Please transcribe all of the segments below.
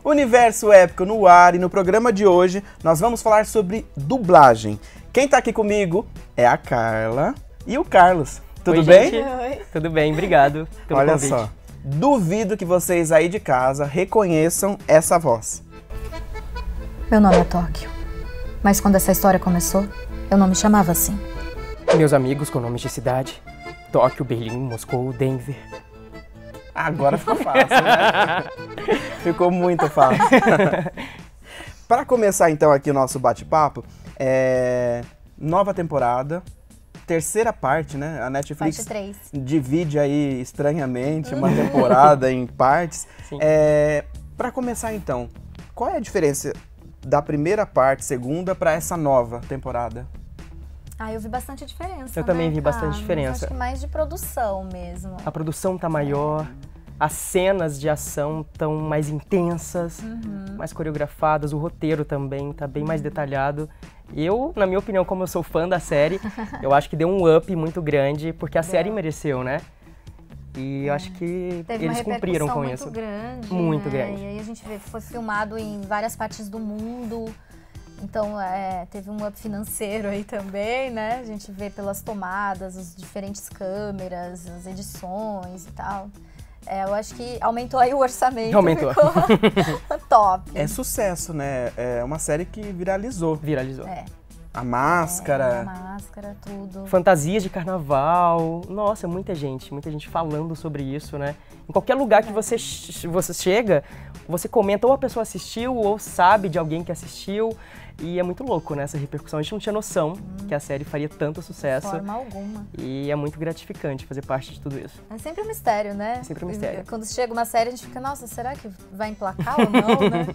Universo Épico no ar, e no programa de hoje nós vamos falar sobre dublagem. Quem tá aqui comigo é a Carla e o Carlos. Tudo bem? Gente. Oi. Tudo bem, obrigado pelo Olha convite. só, duvido que vocês aí de casa reconheçam essa voz. Meu nome é Tóquio, mas quando essa história começou, eu não me chamava assim. Meus amigos com nomes de cidade: Tóquio, Berlim, Moscou, Denver. Agora ficou fácil, né? Ficou muito fácil. Para começar então aqui o nosso bate-papo, nova temporada, terceira parte, né? A Netflix Parte 3. divide aí estranhamente uma temporada em partes. Sim. Para começar então, qual é a diferença da primeira parte, segunda, para essa nova temporada? Ah, eu vi bastante diferença, Eu também né? vi bastante Mas diferença. acho que mais de produção mesmo. A produção tá maior, as cenas de ação estão mais intensas, mais coreografadas, o roteiro também tá bem mais detalhado. Eu, na minha opinião, como eu sou fã da série, eu acho que deu um up muito grande, porque a série mereceu, né? E eu acho que Teve eles uma cumpriram com repercussão isso. muito grande, Muito né? grande. E aí a gente vê, foi filmado em várias partes do mundo. Então, teve um up financeiro aí também, né? A gente vê pelas tomadas, as diferentes câmeras, as edições e tal. Eu acho que aumentou aí o orçamento. Aumentou. Ficou top. É sucesso, né? É uma série que viralizou. Viralizou. A máscara. A máscara, tudo. Fantasias de carnaval. Nossa, muita gente falando sobre isso, né? Em qualquer lugar que você chega, você comenta ou a pessoa assistiu ou sabe de alguém que assistiu. E é muito louco, né, essa repercussão. A gente não tinha noção que a série faria tanto sucesso. De forma alguma. E é muito gratificante fazer parte de tudo isso. É sempre um mistério, né? É sempre um mistério. Quando chega uma série, a gente fica, nossa, será que vai emplacar ou não, né?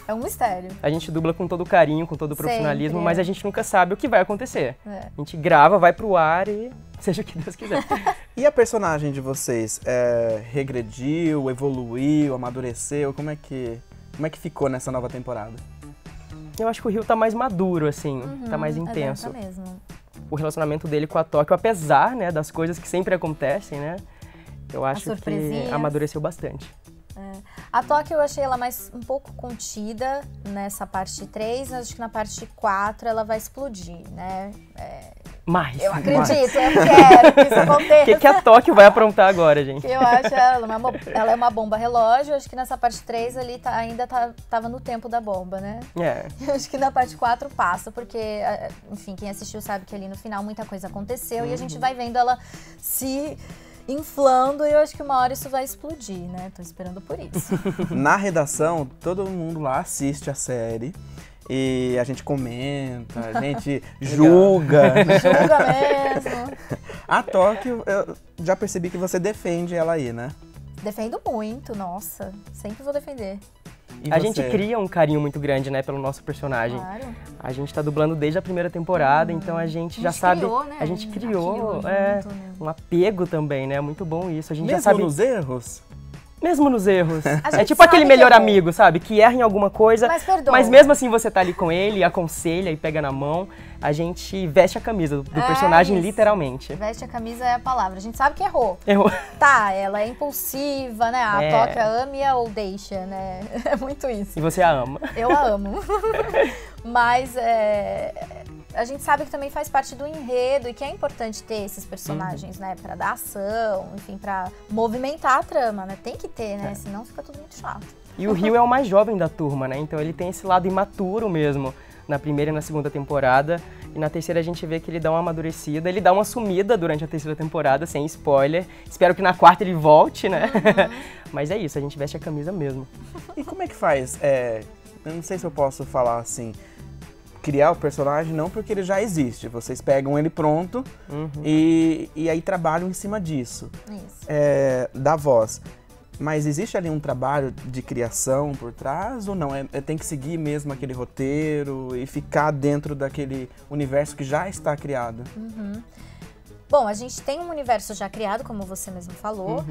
É um mistério. A gente dubla com todo o carinho, com todo o profissionalismo, Sempre. mas a gente nunca sabe o que vai acontecer. É. A gente grava, vai pro ar e seja o que Deus quiser. E a personagem de vocês? Regrediu, evoluiu, amadureceu? Como é que ficou nessa nova temporada? Eu acho que o Rio tá mais maduro, assim, tá mais intenso. É mesmo. O relacionamento dele com a Tóquio, apesar, né, das coisas que sempre acontecem, né, eu acho que surpresinhas. amadureceu bastante. A Tóquio eu achei ela um pouco contida nessa parte 3, mas acho que na parte 4 ela vai explodir, né? Mais. Eu mais. acredito, eu quero que isso aconteça. O que a Tóquio vai aprontar agora, gente? Eu acho ela é uma bomba relógio, acho que nessa parte 3 ali ainda tava no tempo da bomba, né? Eu acho que na parte 4 passa, porque, enfim, quem assistiu sabe que ali no final muita coisa aconteceu e a gente vai vendo ela se inflando e eu acho que uma hora isso vai explodir, né? Tô esperando por isso. Na redação, todo mundo lá assiste a série e a gente comenta, a gente julga. Julga mesmo. A Tóquio, eu já percebi que você defende ela aí, né? Defendo muito, nossa. Sempre vou defender. E A você? gente cria um carinho muito grande, né, pelo nosso personagem. Claro. A gente tá dublando desde a primeira temporada, então a gente já sabe... Criou, né? A gente criou Aquilo junto, né? um apego também, né? Muito bom isso. A gente Mesmo já sabe... nos erros? Mesmo nos erros. A É gente tipo sabe aquele que melhor errou. amigo, sabe? Que erra em alguma coisa, Mas perdoa. mas mesmo assim você tá ali com ele, aconselha e pega na mão. A gente veste a camisa do personagem isso. literalmente. Veste a camisa é a palavra. A gente sabe que errou. Errou. Tá, ela é impulsiva, né? A É. Tóquio ame-a ou deixa, né? É muito isso. E você a ama. Eu a amo. Mas a gente sabe que também faz parte do enredo e que é importante ter esses personagens, né? Pra dar ação, enfim, pra movimentar a trama, né? Tem que ter, né? Senão fica tudo muito chato. E o Rio é o mais jovem da turma, né? Então ele tem esse lado imaturo mesmo na primeira e na segunda temporada. E na terceira a gente vê que ele dá uma amadurecida, ele dá uma sumida durante a terceira temporada, sem spoiler. Espero que na quarta ele volte, né? Mas é isso, a gente veste a camisa mesmo. E como é que faz? Eu não sei se eu posso falar assim, criar o personagem não porque ele já existe. Vocês pegam ele pronto e aí trabalham em cima disso. Isso. Da voz. Mas existe ali um trabalho de criação por trás ou não? Tem que seguir mesmo aquele roteiro e ficar dentro daquele universo que já está criado? Bom, a gente tem um universo já criado, como você mesmo falou.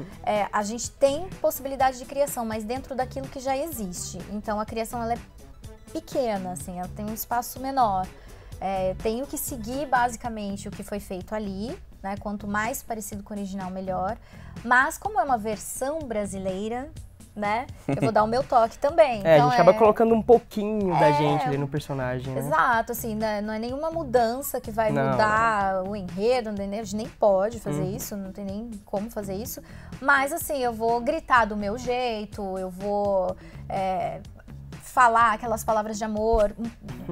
A gente tem possibilidade de criação, mas dentro daquilo que já existe. Então a criação ela é pequena, assim, ela tem um espaço menor. Tenho que seguir basicamente o que foi feito ali, né? Quanto mais parecido com o original, melhor. Mas como é uma versão brasileira, né? Eu vou dar o meu toque também. Então, a gente acaba colocando um pouquinho da gente ali no personagem, né? Exato, assim, né? Não é nenhuma mudança que vai mudar o enredo, entendeu? A gente nem pode fazer isso, não tem nem como fazer isso. Mas, assim, eu vou gritar do meu jeito, eu vou falar aquelas palavras de amor,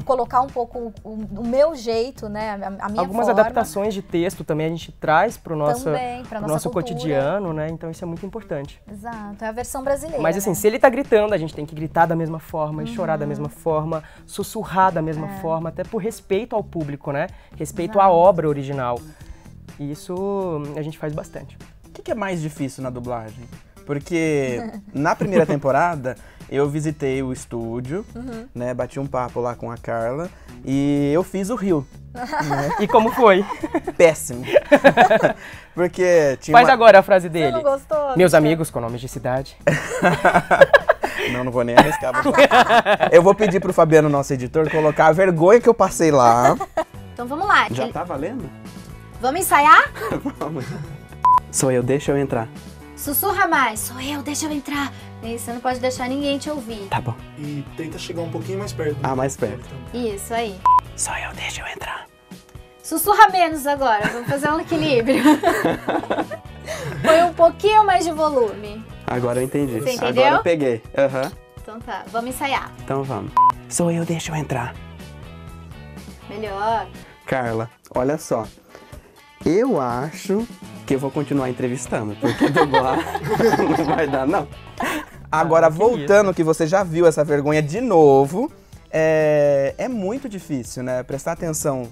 colocar um pouco o meu jeito, né, a minha Algumas forma. Adaptações de texto também a gente traz para o nosso cotidiano, né, então isso é muito importante. Exato, é a versão brasileira. Mas assim, se ele tá gritando, a gente tem que gritar da mesma forma, e chorar da mesma forma, sussurrar da mesma forma, até por respeito ao público, né, respeito à obra original. E isso a gente faz bastante. O que é mais difícil na dublagem? Porque na primeira temporada eu visitei o estúdio, né, bati um papo lá com a Carla e eu fiz o Rio. Né? E como foi? Péssimo. Porque tinha Faz agora a frase dele. Você não gostou? Meus amigos com nomes de cidade. Não vou nem arriscar. Eu vou pedir pro Fabiano, nosso editor, colocar a vergonha que eu passei lá. Então vamos lá. Já tá valendo? Vamos ensaiar? Vamos. Sou eu, deixa eu entrar. Sussurra mais. Sou eu, deixa eu entrar. E você não pode deixar ninguém te ouvir. Tá bom. E tenta chegar um pouquinho mais perto. Mais perto. Isso aí. Sou eu, deixa eu entrar. Sussurra menos agora, vamos fazer um equilíbrio. Põe um pouquinho mais de volume. Agora eu entendi. Você entendeu? Agora eu peguei. Então tá, vamos ensaiar. Então vamos. Sou eu, deixa eu entrar. Melhor. Carla, olha só. Eu acho que eu vou continuar entrevistando, porque dublar não vai dar, não. Agora, voltando, que você já viu essa vergonha de novo, é muito difícil, né? Prestar atenção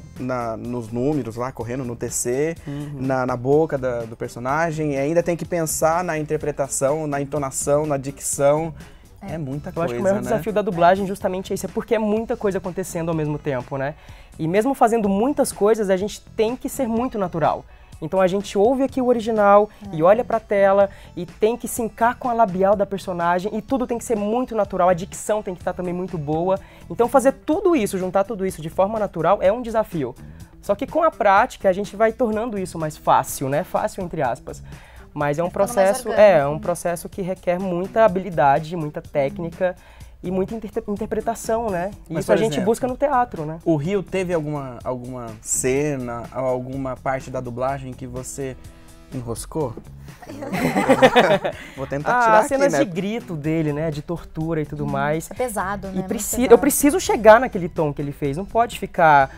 nos números lá, correndo no TC, na boca do personagem, e ainda tem que pensar na interpretação, na entonação, na dicção. É muita coisa, Eu acho que o maior desafio da dublagem justamente é isso, é porque é muita coisa acontecendo ao mesmo tempo, né? E mesmo fazendo muitas coisas, a gente tem que ser muito natural. Então a gente ouve aqui o original e olha pra tela e tem que sincar com a labial da personagem e tudo tem que ser muito natural, a dicção tem que estar também muito boa. Então fazer tudo isso, juntar tudo isso de forma natural é um desafio. Só que com a prática a gente vai tornando isso mais fácil, né? Fácil entre aspas. Mas é um processo que requer muita habilidade, muita técnica e muita interpretação, né? E mas, isso a gente exemplo, busca no teatro, né? O Rio teve alguma cena, alguma parte da dublagem que você enroscou? Vou tentar tirar as cenas aqui, né? de grito dele, né? De tortura e tudo mais. É pesado, né? Eu preciso chegar naquele tom que ele fez. Não pode ficar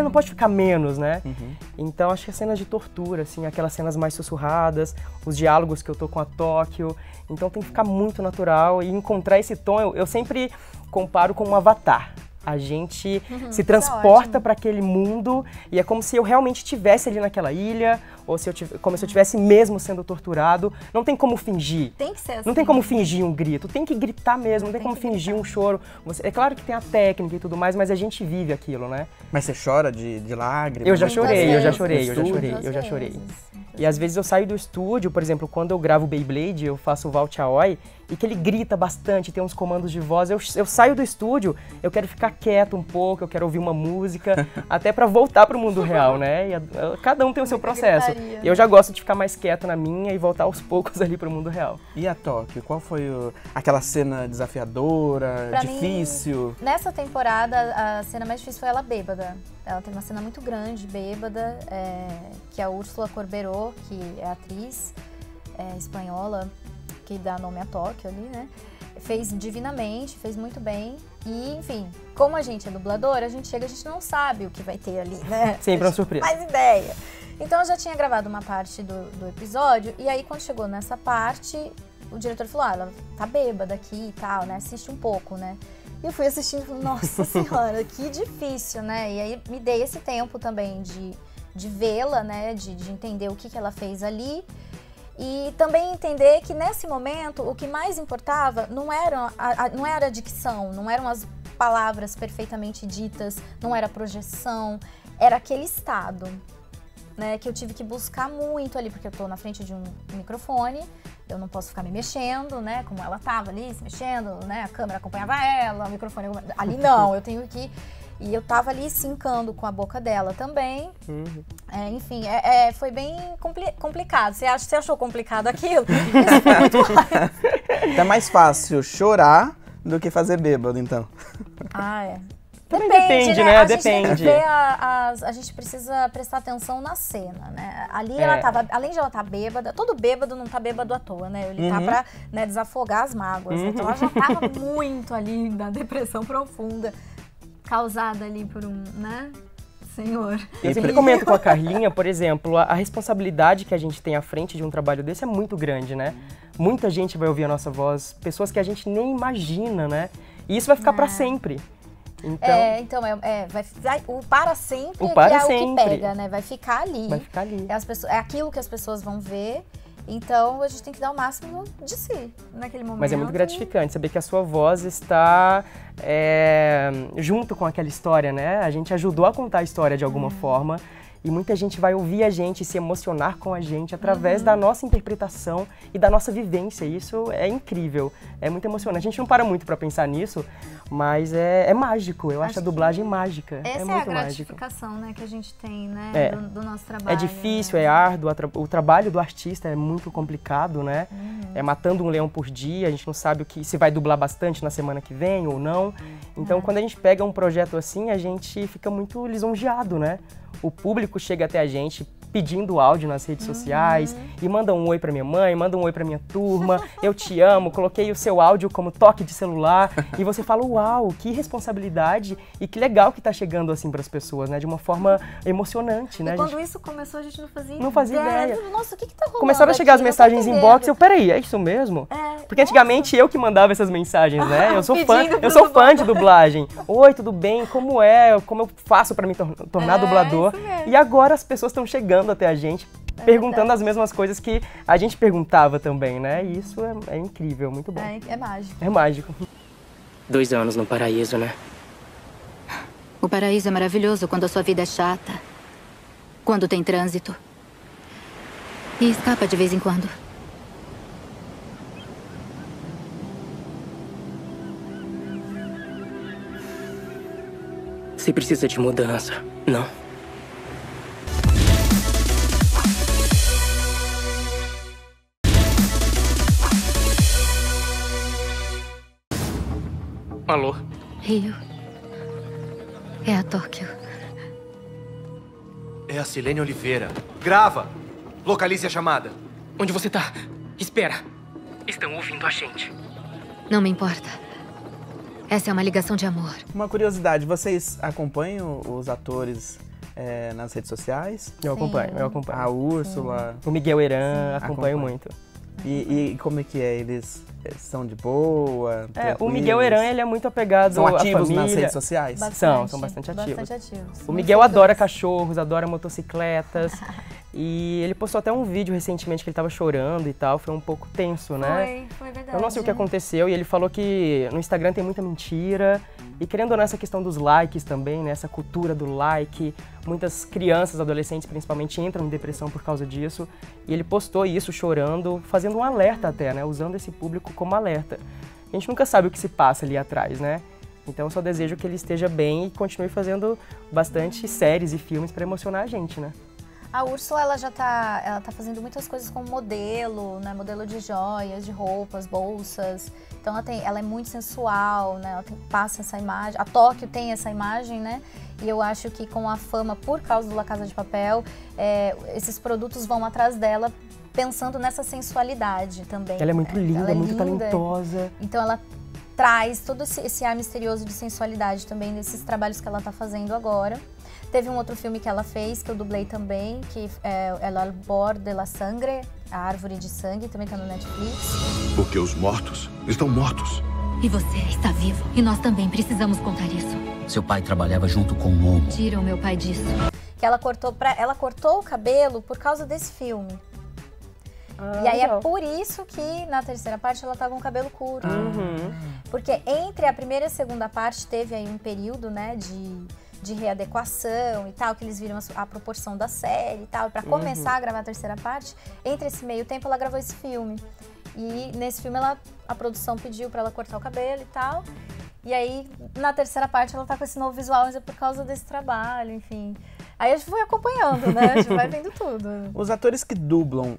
não pode ficar menos, né? Então acho que as cenas de tortura, assim, aquelas cenas mais sussurradas, os diálogos que eu tô com a Tóquio. Então tem que ficar muito natural e encontrar esse tom. Eu sempre comparo com um avatar. A gente se transporta para aquele mundo e é como se eu realmente estivesse ali naquela ilha, ou como se eu estivesse mesmo sendo torturado. Não tem como fingir. Tem que ser assim. Não tem como fingir um grito, tem que gritar mesmo, não tem como fingir um choro. É claro que tem a técnica e tudo mais, mas a gente vive aquilo, né? Mas você chora de lágrimas? Eu já chorei. E às vezes eu saio do estúdio, por exemplo, quando eu gravo Beyblade, eu faço o Valt Aoi, e que ele grita bastante, tem uns comandos de voz, eu saio do estúdio, eu quero ficar quieto um pouco, eu quero ouvir uma música, até pra voltar pro mundo real, né? E cada um tem o seu processo. Eu já gosto de ficar mais quieto na minha e voltar aos poucos ali pro mundo real. E a Tóquio, qual foi aquela cena desafiadora, difícil? Mim, nessa temporada, a cena mais difícil foi ela bêbada. Ela tem uma cena muito grande, bêbada, que é a Úrsula Corberó, que é atriz espanhola, que dá nome a Tóquio ali, né? Fez divinamente, fez muito bem. E, enfim, como a gente é dubladora, a gente não sabe o que vai ter ali, né? Sempre uma surpresa. Faz ideia. Então eu já tinha gravado uma parte do episódio, e aí quando chegou nessa parte, o diretor falou, ela tá bêbada aqui e tal, né? Assiste um pouco, né? E eu fui assistindo e falei, nossa senhora, que difícil, né? E aí me dei esse tempo também de vê-la, né? De entender o que ela fez ali. E também entender que nesse momento o que mais importava não era a dicção, não eram as palavras perfeitamente ditas, não era a projeção, era aquele estado, né, que eu tive que buscar muito ali, porque eu tô na frente de um microfone, eu não posso ficar me mexendo, né, como ela tava ali se mexendo, né, a câmera acompanhava ela, o microfone ali não, eu tenho que E eu tava ali sincando com a boca dela também. Enfim, foi bem complicado. Você achou complicado aquilo? Isso foi muito mais. É mais fácil chorar do que fazer bêbado, então. Depende, né? Depende. A gente precisa prestar atenção na cena, né? Ali ela tava, além de ela estar bêbada, todo bêbado não tá bêbado à toa, né? Ele tá pra, né, desafogar as mágoas. Então ela já tava muito ali na depressão profunda, causada ali por né? Senhor. Eu sempre comento com a Carlinha, por exemplo, a responsabilidade que a gente tem à frente de um trabalho desse é muito grande, né? Muita gente vai ouvir a nossa voz, pessoas que a gente nem imagina, né? E isso vai ficar pra sempre. Então, o para sempre o para é sempre. O que pega, né? Vai ficar ali. Vai ficar ali. É aquilo que as pessoas vão ver. Então, a gente tem que dar o máximo de si naquele momento. Mas é muito gratificante saber que a sua voz está junto com aquela história, né? A gente ajudou a contar a história de alguma forma. E muita gente vai ouvir a gente e se emocionar com a gente através da nossa interpretação e da nossa vivência. Isso é incrível, é muito emocionante. A gente não para muito para pensar nisso, mas é mágico. Eu acho a dublagem mágica. Essa é muito a mágico. gratificação, né, que a gente tem, né, do nosso trabalho. É difícil, é árduo. O trabalho do artista é muito complicado, né? É matando um leão por dia. A gente não sabe se vai dublar bastante na semana que vem ou não. Então, quando a gente pega um projeto assim, a gente fica muito lisonjeado, né? O público chega até a gente pedindo áudio nas redes sociais e manda um oi pra minha mãe, manda um oi pra minha turma, eu te amo, coloquei o seu áudio como toque de celular e você fala, uau, que responsabilidade e que legal que tá chegando assim pras pessoas, né, de uma forma emocionante, né? E quando isso começou, a gente não fazia ideia. Nossa, o que tá rolando? Começaram a chegar as mensagens inbox, peraí, é isso mesmo? Porque antigamente eu que mandava essas mensagens, né? Eu sou fã de dublagem. Oi, tudo bem? Como eu faço pra me tornar dublador? E agora as pessoas estão chegando até a gente, perguntando as mesmas coisas que a gente perguntava também, né? E isso é incrível, muito bom. É mágico. É mágico. 2 anos no paraíso, né? O paraíso é maravilhoso quando a sua vida é chata, quando tem trânsito. E escapa de vez em quando. Você precisa de mudança, não? Alô? Rio. É a Tóquio. É a Silene Oliveira. Grava! Localize a chamada. Onde você tá? Espera. Estão ouvindo a gente. Não me importa. Essa é uma ligação de amor. Uma curiosidade, vocês acompanham os atores nas redes sociais? Eu acompanho. A Úrsula. O Miguel Heran, acompanho muito. E como é que é? Eles são de boa? O Miguel Heran, ele é muito apegado à família. São ativos nas redes sociais? São bastante ativos. O Miguel adora cachorros, adora motocicletas. E ele postou até um vídeo recentemente que ele estava chorando e tal, foi um pouco tenso, né? Foi verdade. Eu não sei o que aconteceu e ele falou que no Instagram tem muita mentira. E querendo ou não, essa questão dos likes também, né? Essa cultura do like, muitas crianças, adolescentes principalmente, entram em depressão por causa disso. E ele postou isso chorando, fazendo um alerta até, né? Usando esse público como alerta. A gente nunca sabe o que se passa ali atrás, né? Então eu só desejo que ele esteja bem e continue fazendo bastante séries e filmes para emocionar a gente, né? A Úrsula, ela tá fazendo muitas coisas como modelo, né? Modelo de joias, de roupas, bolsas. Então ela é muito sensual, né? Ela passa essa imagem. A Tóquio tem essa imagem, né? E eu acho que com a fama, por causa do La Casa de Papel, esses produtos vão atrás dela pensando nessa sensualidade também. Ela é muito linda, muito talentosa. Então ela traz todo esse ar misterioso de sensualidade também nesses trabalhos que ela tá fazendo agora. Teve um outro filme que ela fez, que eu dublei também, que é El Árbol de la Sangre, A Árvore de Sangue, também tá no Netflix. Porque os mortos estão mortos. E você está vivo. E nós também precisamos contar isso. Seu pai trabalhava junto com um homem. Tiram meu pai disso. Que ela cortou o cabelo por causa desse filme. E aí legal. é por isso que na terceira parte ela tá com o cabelo curto. Porque entre a primeira e a segunda parte teve aí um período, né, de readequação e tal, que eles viram a proporção da série e tal. E pra começar a gravar a terceira parte, entre esse meio tempo ela gravou esse filme. E nesse filme a produção pediu pra ela cortar o cabelo e tal. E aí, na terceira parte, ela tá com esse novo visual, mas é por causa desse trabalho, enfim. Aí a gente foi acompanhando, né? A gente vai vendo tudo. Os atores que dublam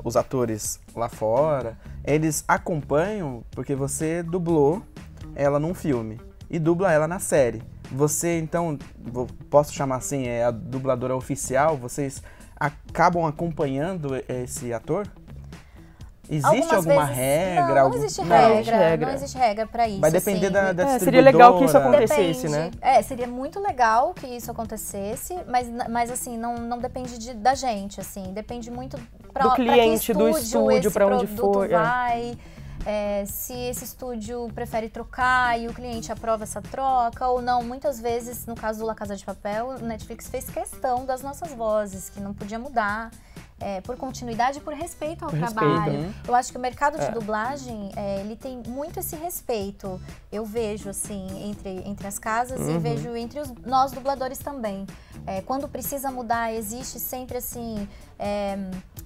os atores lá fora, eles acompanham porque você dublou ela num filme e dubla ela na série. Você, então, posso chamar assim, é a dubladora oficial? Vocês acabam acompanhando esse ator? Existe alguma regra? Não existe regra. Não existe regra pra isso. Vai depender da distribuidora. Seria legal que isso acontecesse, né? Seria muito legal que isso acontecesse, mas assim, não depende da gente, assim. Depende muito do cliente, do estúdio, pra onde for. Vai, se esse estúdio prefere trocar e o cliente aprova essa troca ou não. Muitas vezes, no caso do La Casa de Papel, o Netflix fez questão das nossas vozes, que não podia mudar. Por continuidade e por respeito ao trabalho. Eu acho que o mercado de dublagem, ele tem muito esse respeito. Eu vejo, assim, entre as casas e vejo entre nós dubladores também. Quando precisa mudar, existe sempre, assim,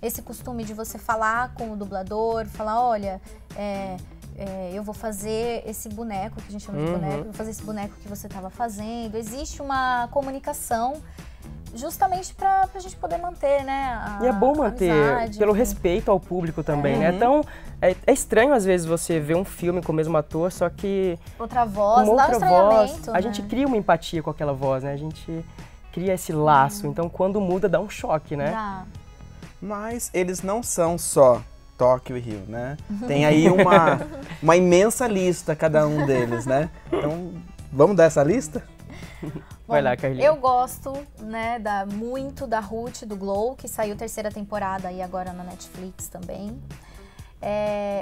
esse costume de você falar com o dublador, falar, olha, eu vou fazer esse boneco, que a gente chama de boneco, vou fazer esse boneco que você estava fazendo. Existe uma comunicação justamente pra gente poder manter, né, e é bom manter, amizade, pelo respeito ao público também, né? Então, é estranho às vezes você ver um filme com o mesmo ator, só que... outra voz, com dá um estranhamento, a gente cria uma empatia com aquela voz, né? A gente cria esse laço, então quando muda dá um choque, né? Dá. Mas eles não são só Tóquio e Rio, né? Tem aí uma imensa lista cada um deles, né? Então, vamos dar essa lista? Vai lá, Carlinhos. Eu gosto, né, muito da Ruth, do Glow, que saiu terceira temporada aí agora na Netflix também.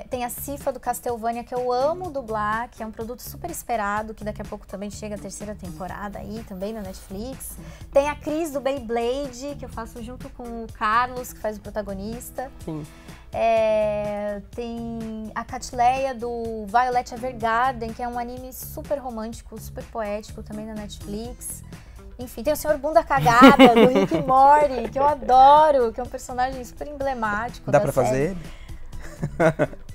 Tem a Cifa do Castlevania, que eu amo dublar, que é um produto super esperado, que daqui a pouco também chega a terceira temporada aí também na Netflix. Tem a Cris do Beyblade, que eu faço junto com o Carlos, que faz o protagonista. Sim. Tem a Catleia do Violet Evergarden, que é um anime super romântico, super poético também na Netflix. Enfim, tem o Sr. Bunda Cagada do Rick e Morty, que eu adoro, que é um personagem super emblemático. Dá pra fazer ele?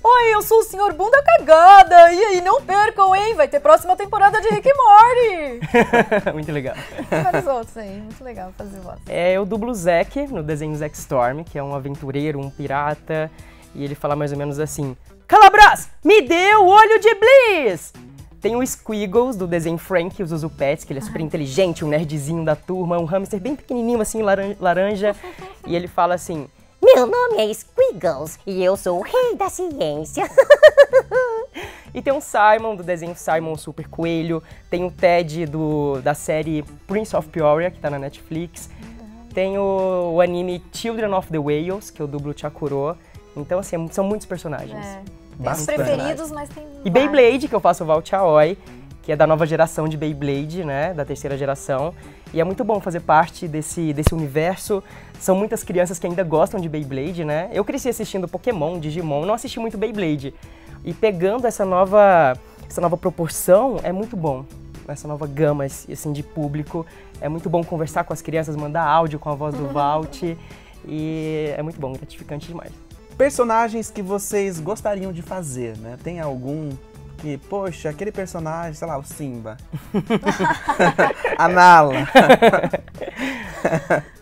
Oi, eu sou o Sr. Bunda Cagada, e aí não percam, hein? Vai ter próxima temporada de Rick e Morty. Muito legal. Vários outros aí, muito legal fazer voz. Eu dublo o Zack no desenho Zack Storm, que é um aventureiro, um pirata, e ele fala mais ou menos assim: Calabras, me dê o olho de Bliss! Tem o Squiggles, do desenho Frank, o Zuzu Pets, que ele é super inteligente, um nerdzinho da turma, um hamster bem pequenininho assim, laranja, e ele fala assim: meu nome é Squiggles e eu sou o rei da ciência. E tem o Simon, do desenho Simon Super Coelho. Tem o Ted, da série Prince of Peoria, que tá na Netflix. Tem o anime Children of the Whales, que eu dublo o Chakuro. Então, assim, são muitos personagens. Tem os preferidos, mas tem E Beyblade, que eu faço o Val Chaoy, que é da nova geração de Beyblade, né? Da terceira geração. E é muito bom fazer parte desse universo. São muitas crianças que ainda gostam de Beyblade, né? Eu cresci assistindo Pokémon, Digimon, não assisti muito Beyblade. E pegando essa nova proporção, é muito bom. Essa nova gama, assim, de público. É muito bom conversar com as crianças, mandar áudio com a voz do Valt. E é muito bom, gratificante demais. Personagens que vocês gostariam de fazer, né? Tem algum que, poxa, aquele personagem, sei lá, o Simba. A Nala.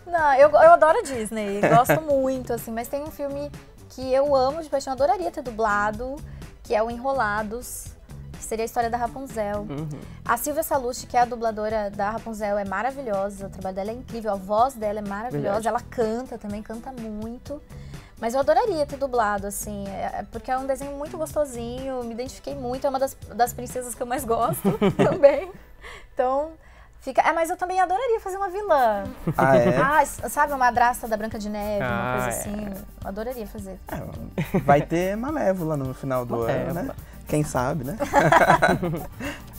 Não, eu adoro a Disney, gosto muito, assim, mas tem um filme que eu amo de paixão, adoraria ter dublado, que é o Enrolados, que seria a história da Rapunzel. A Silvia Salucci, que é a dubladora da Rapunzel, é maravilhosa, o trabalho dela é incrível, a voz dela é maravilhosa, ela canta também, canta muito. Mas eu adoraria ter dublado, assim, porque é um desenho muito gostosinho, me identifiquei muito, é uma das princesas que eu mais gosto também. Então, mas eu também adoraria fazer uma vilã. Ah, é? Sabe, uma madrasta da Branca de Neve, uma coisa assim. Adoraria fazer. Vai ter Malévola no final do ano, né? Quem sabe, né?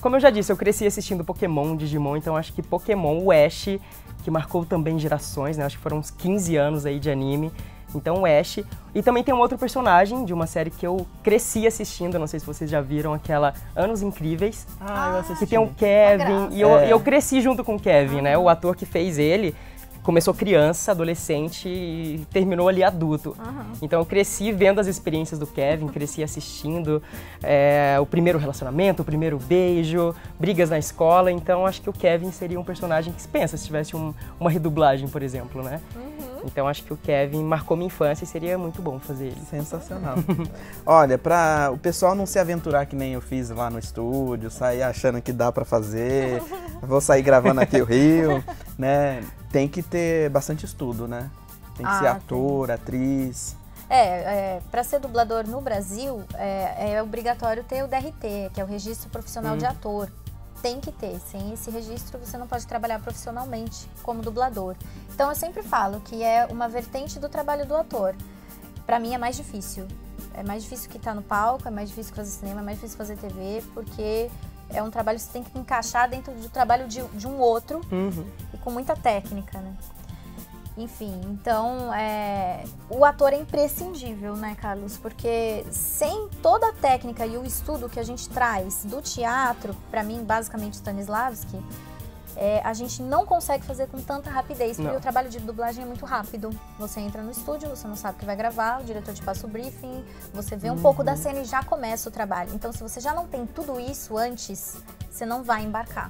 Como eu já disse, eu cresci assistindo Pokémon, Digimon, então acho que Pokémon, o Ash, que marcou também gerações, né? Acho que foram uns 15 anos aí de anime. Então o Ash. E também tem um outro personagem de uma série que eu cresci assistindo, não sei se vocês já viram, aquela Anos Incríveis. Eu assisti. Que tem o Kevin, e eu cresci junto com o Kevin, né? O ator que fez ele começou criança, adolescente e terminou ali adulto. Então eu cresci vendo as experiências do Kevin, cresci assistindo o primeiro relacionamento, o primeiro beijo, brigas na escola. Então acho que o Kevin seria um personagem que se pensa se tivesse uma redublagem, por exemplo, né? Então acho que o Kevin marcou minha infância e seria muito bom fazer ele. Sensacional. Olha, pra o pessoal não se aventurar que nem eu fiz lá no estúdio, sair achando que dá pra fazer, vou sair gravando aqui o Rio, né? Tem que ter bastante estudo, né? Tem que ser ator, atriz. Para ser dublador no Brasil, é obrigatório ter o DRT, que é o Registro Profissional de Ator. Tem que ter. Sem esse registro, você não pode trabalhar profissionalmente como dublador. Então, eu sempre falo que é uma vertente do trabalho do ator. Para mim, é mais difícil. É mais difícil que estar no palco, é mais difícil fazer cinema, é mais difícil fazer TV, porque é um trabalho que você tem que encaixar dentro do trabalho de um outro e com muita técnica, né? Enfim, então, o ator é imprescindível, né, Carlos? Porque sem toda a técnica e o estudo que a gente traz do teatro, para mim, basicamente Stanislavski, a gente não consegue fazer com tanta rapidez, porque o trabalho de dublagem é muito rápido. Você entra no estúdio, você não sabe o que vai gravar, o diretor te passa o briefing, você vê um pouco da cena e já começa o trabalho. Então, se você já não tem tudo isso antes, você não vai embarcar.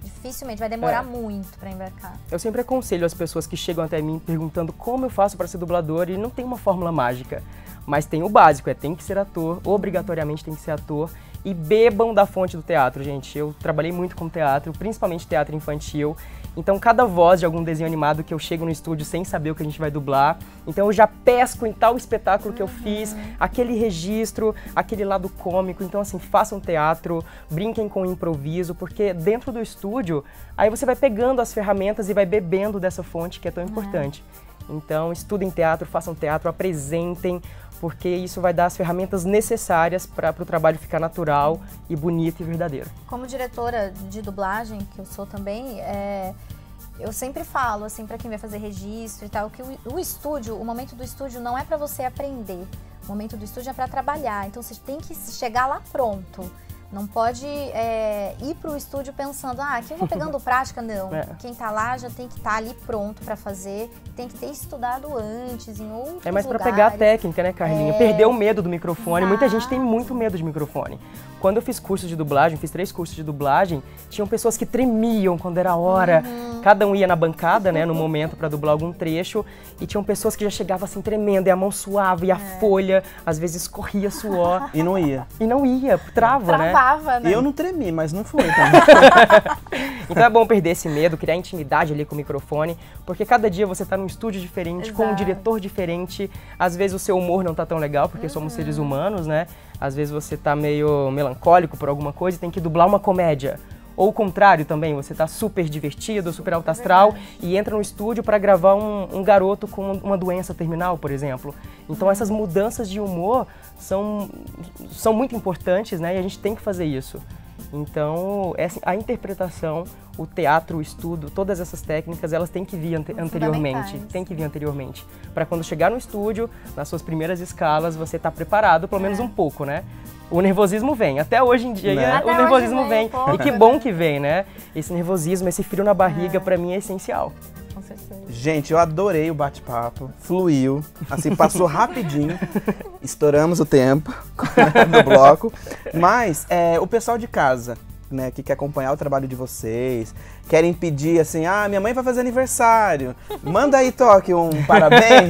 Dificilmente, vai demorar muito para embarcar. Eu sempre aconselho as pessoas que chegam até mim perguntando como eu faço para ser dublador, e não tem uma fórmula mágica, mas tem o básico, tem que ser ator, obrigatoriamente tem que ser ator, e bebam da fonte do teatro, gente. Eu trabalhei muito com teatro, principalmente teatro infantil, então cada voz de algum desenho animado que eu chego no estúdio sem saber o que a gente vai dublar, então eu já pesco em tal espetáculo que eu fiz, aquele registro, aquele lado cômico. Então assim, façam teatro, brinquem com o improviso, porque dentro do estúdio, aí você vai pegando as ferramentas e vai bebendo dessa fonte que é tão importante. Então estudem teatro, façam teatro, apresentem, porque isso vai dar as ferramentas necessárias para o trabalho ficar natural e bonito e verdadeiro. Como diretora de dublagem, que eu sou também, eu sempre falo, assim, para quem vai fazer registro e tal, que o momento do estúdio não é para você aprender, o momento do estúdio é para trabalhar, então você tem que chegar lá pronto. Não pode ir para o estúdio pensando, aqui eu vou pegando prática, não. Quem tá lá já tem que estar ali pronto para fazer, tem que ter estudado antes, em outros lugares. É mais para pegar a técnica, né, Carlinha? Perder o medo do microfone. Muita gente tem muito medo de microfone. Quando eu fiz curso de dublagem, fiz 3 cursos de dublagem, tinham pessoas que tremiam quando era a hora. Cada um ia na bancada, né, no momento para dublar algum trecho, e tinham pessoas que já chegavam assim tremendo, e a mão suava, e a folha, às vezes escorria suor. E não ia. E não ia, trava, né? Travava, né? Eu não tremi, mas não foi também. Então é bom perder esse medo, criar intimidade ali com o microfone, porque cada dia você tá num estúdio diferente, com um diretor diferente, às vezes o seu humor não tá tão legal, porque somos seres humanos, né? Às vezes você tá meio melancólico por alguma coisa e tem que dublar uma comédia. Ou o contrário também, você tá super divertido, super alto astral e entra no estúdio para gravar um garoto com uma doença terminal, por exemplo. Então essas mudanças de humor são muito importantes, né? E a gente tem que fazer isso. Então a interpretação, o teatro, o estudo, todas essas técnicas, elas têm que vir anteriormente. Tem que vir anteriormente. Para quando chegar no estúdio, nas suas primeiras escalas, você tá preparado, pelo menos um pouco, né? O nervosismo vem. Até hoje em dia, o nervosismo vem. E que bom que vem, né? Esse nervosismo, esse frio na barriga, pra mim é essencial. Com certeza. Gente, eu adorei o bate-papo. Fluiu. Assim, passou rapidinho. Estouramos o tempo do bloco. Mas o pessoal de casa, né, que quer acompanhar o trabalho de vocês, querem pedir assim, minha mãe vai fazer aniversário, manda aí, Toque, um parabéns.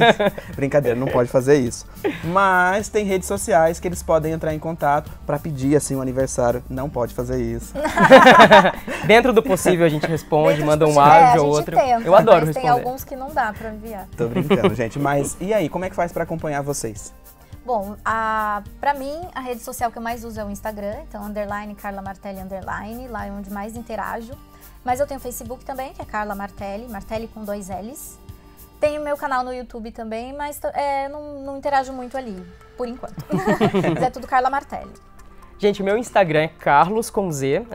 Brincadeira, não pode fazer isso. Mas tem redes sociais que eles podem entrar em contato para pedir assim um aniversário. Não pode fazer isso. Dentro do possível a gente responde, manda um áudio ou outro. Tenta, eu adoro responder. Tem alguns que não dá para enviar. Tô brincando, gente. Mas e aí, como é que faz para acompanhar vocês? Bom, pra mim, a rede social que eu mais uso é o Instagram, então _, Carla Martelli _, lá é onde mais interajo. Mas eu tenho o Facebook também, que é Carla Martelli, Martelli com 2 L's. Tenho meu canal no YouTube também, mas não interajo muito ali, por enquanto. Mas é tudo Carla Martelli. Gente, o meu Instagram é Carlos com Z,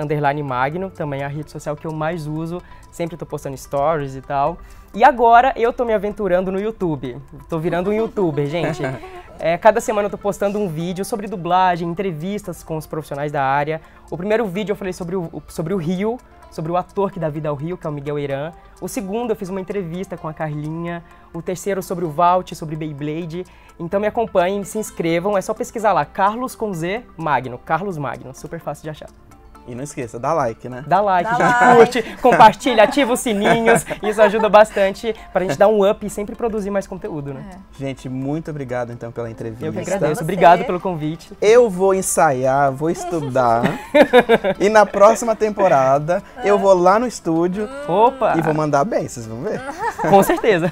_Magno, também é a rede social que eu mais uso, sempre tô postando stories e tal. E agora eu tô me aventurando no YouTube, tô virando um youtuber, gente. Cada semana eu tô postando um vídeo sobre dublagem, entrevistas com os profissionais da área. O primeiro vídeo eu falei sobre o Rio, sobre o ator que dá vida ao Rio, que é o Miguel Eiran. O segundo eu fiz uma entrevista com a Carlinha. O terceiro sobre o Valt, sobre Beyblade. Então me acompanhem, se inscrevam, é só pesquisar lá, Carlos com Z Magno, Carlos Magno, super fácil de achar. E não esqueça, dá like, né? Dá like, curte, compartilha, ativa os sininhos, isso ajuda bastante pra gente dar um up e sempre produzir mais conteúdo, né? Gente, muito obrigado então pela entrevista. Eu que agradeço, obrigado pelo convite. Eu vou ensaiar, vou estudar e na próxima temporada eu vou lá no estúdio e vou mandar bem, vocês vão ver? Com certeza.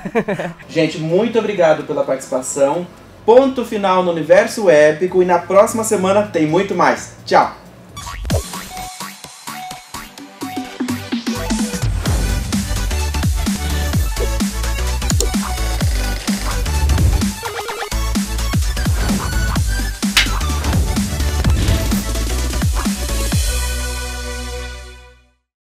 Gente, muito obrigado pela participação. Ponto final no Universo Épico e na próxima semana tem muito mais. Tchau!